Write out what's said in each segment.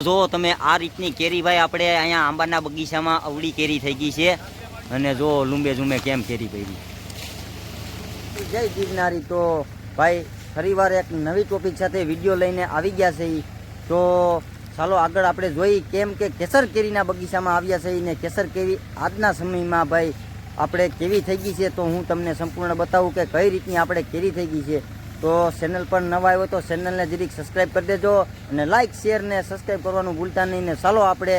જો તમે આ રીતની કેરી ભાઈ આપણે અહીંયા આંબાના બગીચામાં અવળી કેરી થઈ ગઈ છે અને જો લુંબે ઝુંબે કેમ કેરી પડી. જય ગિરનારી. તો ભાઈ ફરીવાર એક નવી ટોપિક સાથે વિડીયો લઈને આવી ગયા છે. તો ચાલો આગળ આપણે જોઈ કેમ કે કેસર કેરીના બગીચામાં આવ્યા છે ને કેસર કેરી આજના સમયમાં ભાઈ આપણે કેવી થઈ ગઈ છે. તો હું તમને સંપૂર્ણ બતાવું કે કઈ રીતની આપણે કેરી થઈ ગઈ છે. તો ચેનલ પર નવા આવ્યો તો ચેનલને જરીક સબસ્ક્રાઈબ કરી દેજો અને લાઇક શેર ને સબસ્ક્રાઈબ કરવાનું ભૂલતા નહીં. ને ચાલો આપણે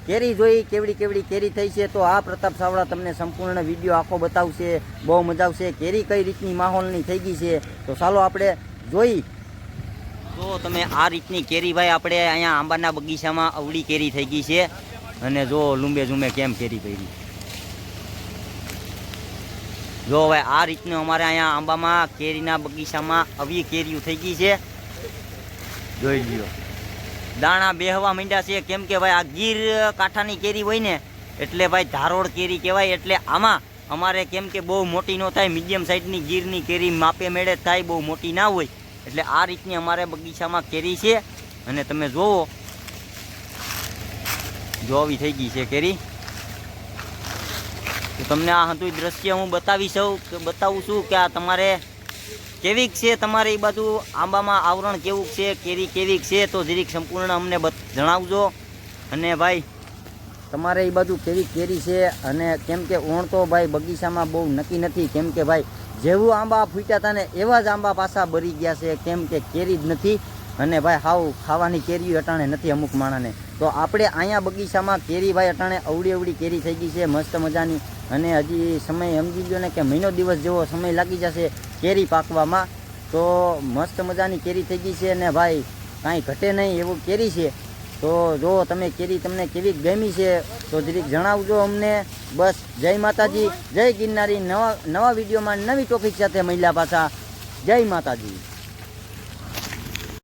કેરી જોઈ કેવડી કેવડી કેરી થઈ છે. તો આ પ્રતાપ સાવડા તમને સંપૂર્ણ વિડીયો આખો બતાવશે. બહુ મજા આવશે કેરી કઈ રીતની માહોલની થઈ ગઈ છે. તો ચાલો આપણે જોઈ. તો તમે આ રીતની કેરી ભાઈ આપણે અહીંયા આંબાના બગીચામાં અવળી કેરી થઈ ગઈ છે અને જો લુંબે ઝુંબે કેમ કેરી પડી. જો હવે આ રીતનું અમારે અહીંયા આંબામાં કેરીના બગીચામાં આવી કેરીઓ થઈ ગઈ છે. જોઈ લ્યો દાણા બેહવા માંડ્યા છે કેમ કે ભાઈ આ ગીર કાંઠાની કેરી હોય ને એટલે ભાઈ ધારોડ કેરી કહેવાય. એટલે આમાં અમારે કેમ કે બહુ મોટી ન થાય, મીડિયમ સાઇઝની ગીરની કેરી માપે મેળે થાય, બહુ મોટી ના હોય. એટલે આ રીતની અમારે બગીચામાં કેરી છે અને તમે જોવો જો આવી થઈ ગઈ છે કેરી. તો તમને આ હતું દ્રશ્ય હું બતાવું છું કે આ તમારે કેવીક છે, તમારે એ બાજુ આંબામાં આવરણ કેવું છે, કેરી કેવીક છે. તો જરીક સંપૂર્ણ અમને જણાવજો. અને ભાઈ તમારે એ બાજુ કેવી કેરી છે અને કેમ કે ઓણ તો ભાઈ બગીચામાં બહુ નક્કી નથી. કેમ કે ભાઈ જેવું આંબા ફૂટ્યા હતા ને એવા જ આંબા પાછા બરી ગયા છે. કેમ કે કેરી જ નથી અને ભાઈ હાવ ખાવાની કેરી અટાણે નથી અમુક માણાને. તો આપણે અહીંયા બગીચામાં કેરી ભાઈ અટાણે અવળી અવળી કેરી થઈ ગઈ છે મસ્ત મજાની. અને હજી સમય સમજી લો ને કે મહિનો દિવસ જેવો સમય લાગી જશે કેરી પાકવામાં. તો મસ્ત મજાની કેરી થઈ ગઈ છે અને ભાઈ કાંઈ ઘટે નહીં એવું કેરી છે. તો જો તમે કેરી તમને કેવી ગમી છે તો જરીક જણાવજો અમને. બસ જય માતાજી, જય ગિરનારી. નવા વિડીયોમાં નવી ટોપિક સાથે મળ્યા પાછા. જય માતાજી.